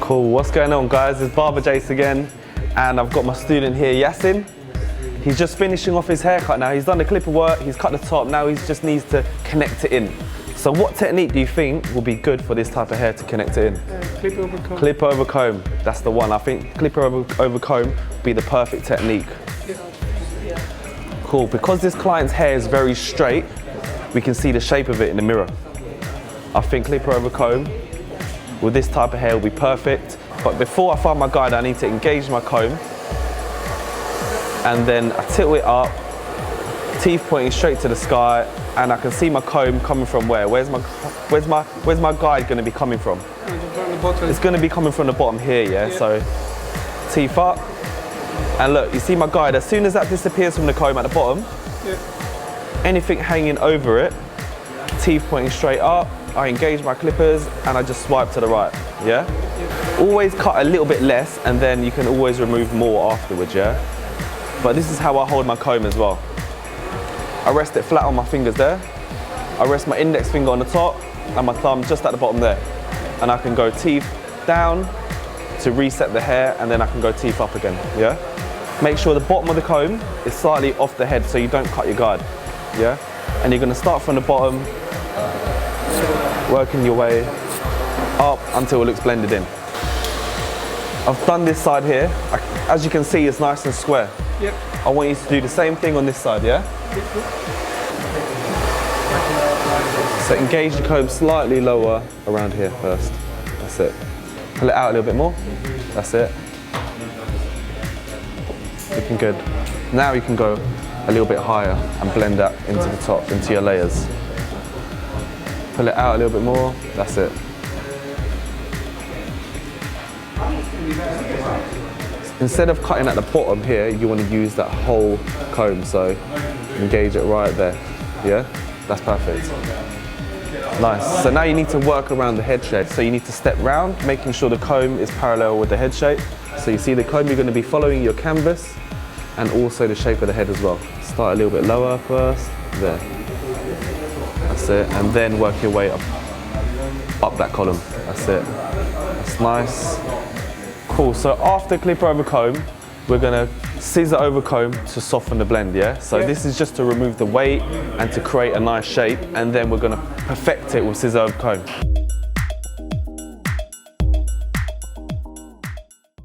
Cool, what's going on guys? It's Barber Jason again, and I've got my student here, Yasin. He's just finishing off his haircut now. He's done the clipper work, he's cut the top, now he just needs to connect it in. So what technique do you think will be good for this type of hair to connect it in? Clip over comb. Clip over comb, that's the one. I think clipper over comb would be the perfect technique. Yeah. Cool, because this client's hair is very straight, we can see the shape of it in the mirror. I think clipper over comb with this type of hair will be perfect. But before I find my guide, I need to engage my comb, and then I tilt it up, teeth pointing straight to the sky, and I can see my comb coming from where? Where's my guide going to be coming from? From the bottom. It's going to be coming from the bottom here, yeah? So teeth up, and look, you see my guide. As soon as that disappears from the comb at the bottom, anything hanging over it, teeth pointing straight up, I engage my clippers and I just swipe to the right, yeah? Always cut a little bit less, and then you can always remove more afterwards, yeah? But this is how I hold my comb as well. I rest it flat on my fingers there. I rest my index finger on the top and my thumb just at the bottom there. And I can go teeth down to reset the hair, and then I can go teeth up again, yeah? Make sure the bottom of the comb is slightly off the head so you don't cut your guard, yeah? And you're gonna start from the bottom, working your way up until it looks blended in. I've done this side here. As you can see, it's nice and square. Yep. I want you to do the same thing on this side, yeah? So engage the comb slightly lower around here first. That's it. Pull it out a little bit more. That's it. Looking good. Now you can go a little bit higher and blend that into the top, into your layers. Pull it out a little bit more. That's it. Instead of cutting at the bottom here, you want to use that whole comb, so engage it right there, yeah? That's perfect. Nice. So now you need to work around the head shape. So you need to step round, making sure the comb is parallel with the head shape. So you see the comb, you're going to be following your canvas and also the shape of the head as well. Start a little bit lower first, there. That's it, and then work your way up that column. That's it. That's nice. Cool, so after clipper over comb, we're gonna scissor over comb to soften the blend, yeah? So this is just to remove the weight and to create a nice shape, and then we're gonna perfect it with scissor over comb.